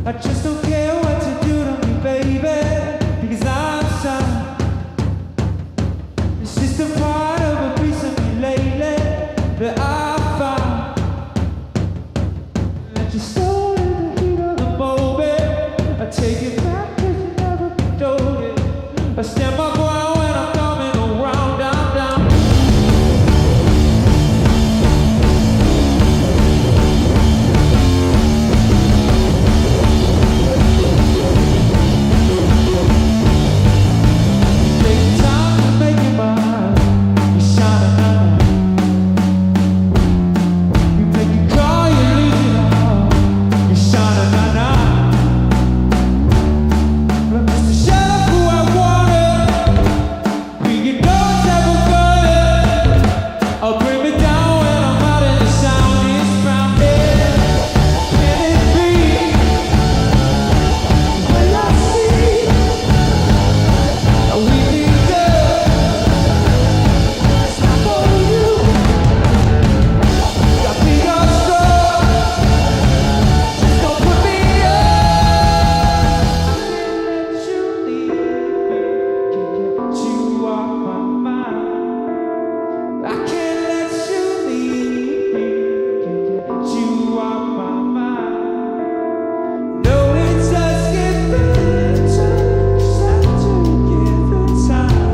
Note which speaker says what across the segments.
Speaker 1: I just don't care what you do to me, baby, because I'm sorry. It's just a part of a piece of me lately that I found. I just stole in the heat of the moment. I take it back 'cause you never condoned it. I stand my ground when I'm coming around, down, down. Take time to make it mine. You shine a light. You make it call, you lose it all. You shine a light. I'm just a shell of who I wanted. When you know it's never good, I'll bring me down when I'm out and the sound is grounded. Can it be? Will I see? Are we need it's not for you. Got me on strong. Just don't put me up. I can't let you leave me. Can't get you off my mind. No, it does get better. Just have to give it time.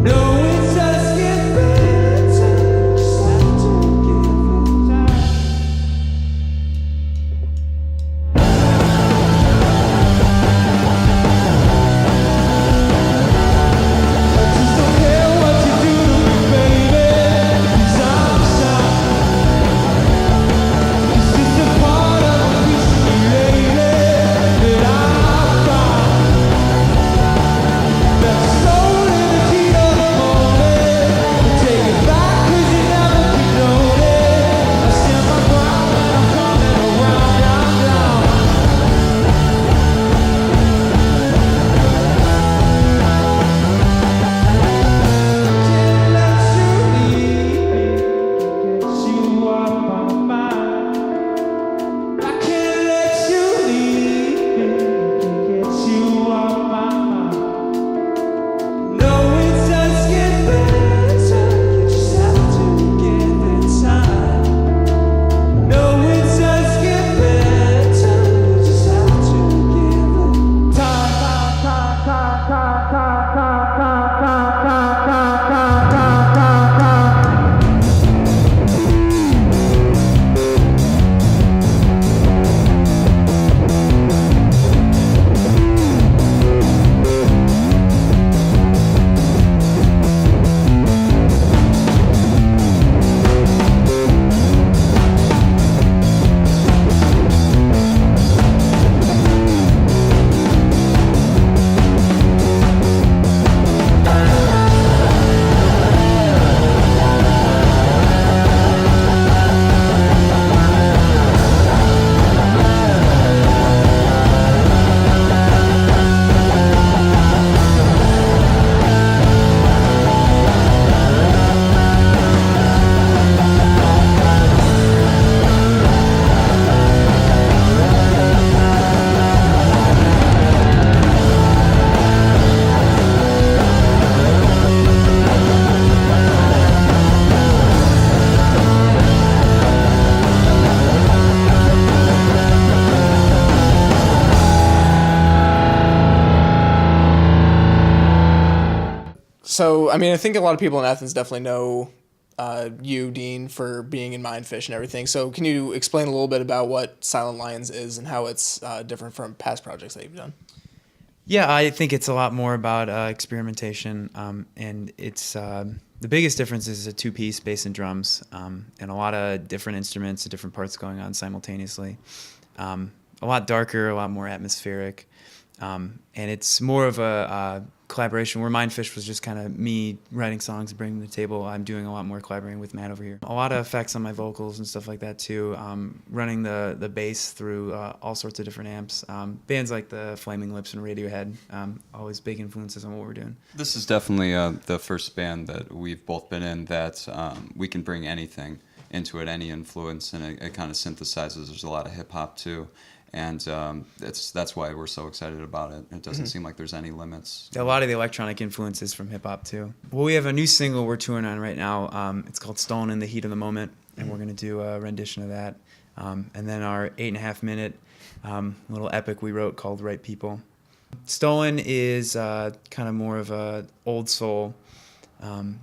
Speaker 1: No, it does get better. Just have to give it time. I just don't care what you do to me, baby, 'cause I'm sorry. It's just a part of a piece of me lately that I found. That's soul in the heat of the moment. I take it back 'cause you never condoned it. I stand my ground when I'm coming around, down, down. Can't let you leave me. Get you off my mind. I can't let you leave me. Get you off my mind. No, it does get better. You just have to give it time. No, it does get better. You just have to give it time.
Speaker 2: So, I mean, I think a lot of people in Athens definitely know you, Dean, for being in Mindfish and everything. So can you explain a little bit about what Silent Lions is and how it's different from past projects that you've done?
Speaker 3: Yeah, I think it's a lot more about experimentation, and it's the biggest difference is a two-piece bass and drums, and a lot of different instruments, different parts going on simultaneously. A lot darker, a lot more atmospheric, and it's more of a collaboration where Mindfish was just kind of me writing songs and bringing them to the table. I'm doing a lot more collaborating with Matt over here. A lot of effects on my vocals and stuff like that too. Running the bass through all sorts of different amps. Bands like the Flaming Lips and Radiohead, always big influences on what we're doing.
Speaker 4: This is definitely the first band that we've both been in that we can bring anything into it, any influence, and it kind of synthesizes. There's a lot of hip hop too. and that's why we're so excited about it. It doesn't seem like there's any limits.
Speaker 3: A lot of the electronic influences from hip hop too. Well, we have a new single we're touring on right now. It's called "Stolen in the Heat of the Moment," and we're gonna do a rendition of that. And then our 8.5 minute little epic we wrote called "Right People." "Stolen" is kind of more of a old soul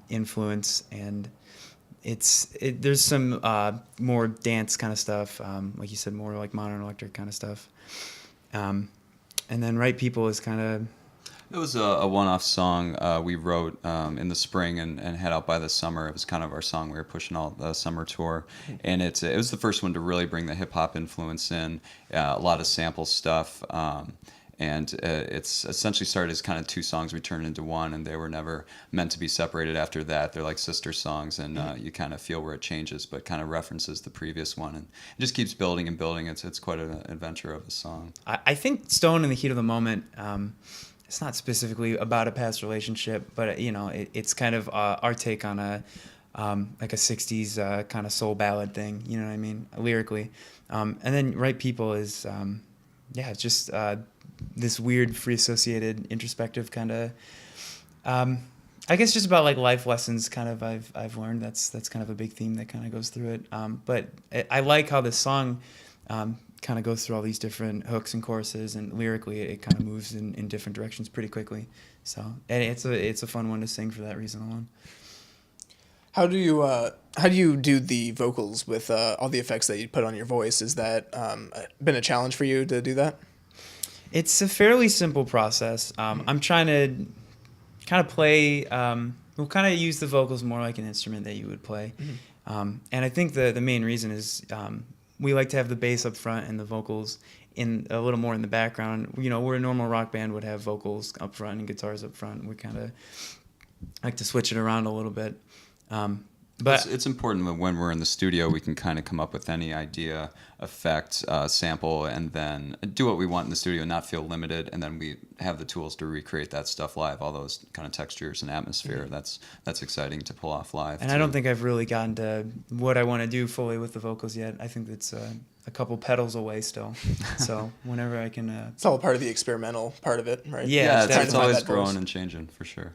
Speaker 3: influence, and there's some more dance kind of stuff, like you said, more like modern electric kind of stuff. And then "Right People" is kind of...
Speaker 4: It was a one-off song we wrote in the spring and had out by the summer. It was kind of our song we were pushing all the summer tour, and it was the first one to really bring the hip hop influence in, a lot of sample stuff. And it's essentially started as kind of two songs we turned into one, and they were never meant to be separated after that. They're like sister songs, and you kind of feel where it changes, but kind of references the previous one, and it just keeps building and building. It's quite an adventure of a song.
Speaker 3: I think "Stone in the Heat of the Moment," it's not specifically about a past relationship, but it's kind of our take on like a 60s kind of soul ballad thing, you know what I mean, lyrically. And then "Right People" is it's just this weird free associated introspective kind of I guess just about like life lessons kind of I've learned. That's kind of a big theme that kind of goes through it. But I like how this song kind of goes through all these different hooks and choruses, and lyrically it kind of moves in different directions pretty quickly. So, and it's a fun one to sing for that reason alone.
Speaker 2: How do you do the vocals with all the effects that you put on your voice? Is that been a challenge for you to do that?
Speaker 3: It's a fairly simple process. I'm trying to kind of play, we'll kind of use the vocals more like an instrument that you would play. And I think the main reason is we like to have the bass up front and the vocals in a little more in the background. Where a normal rock band would have vocals up front and guitars up front, we kind of like to switch it around a little bit. But
Speaker 4: it's important that when we're in the studio, we can kind of come up with any idea, effect, sample, and then do what we want in the studio and not feel limited. And then we have the tools to recreate that stuff live, all those kind of textures and atmosphere. That's exciting to pull off live.
Speaker 3: And I don't think I've really gotten to what I want to do fully with the vocals yet. I think it's a couple pedals away still. So whenever I can...
Speaker 2: It's all part of the experimental part of it, right?
Speaker 3: Yeah,
Speaker 4: it's always
Speaker 2: growing
Speaker 4: and changing, for sure.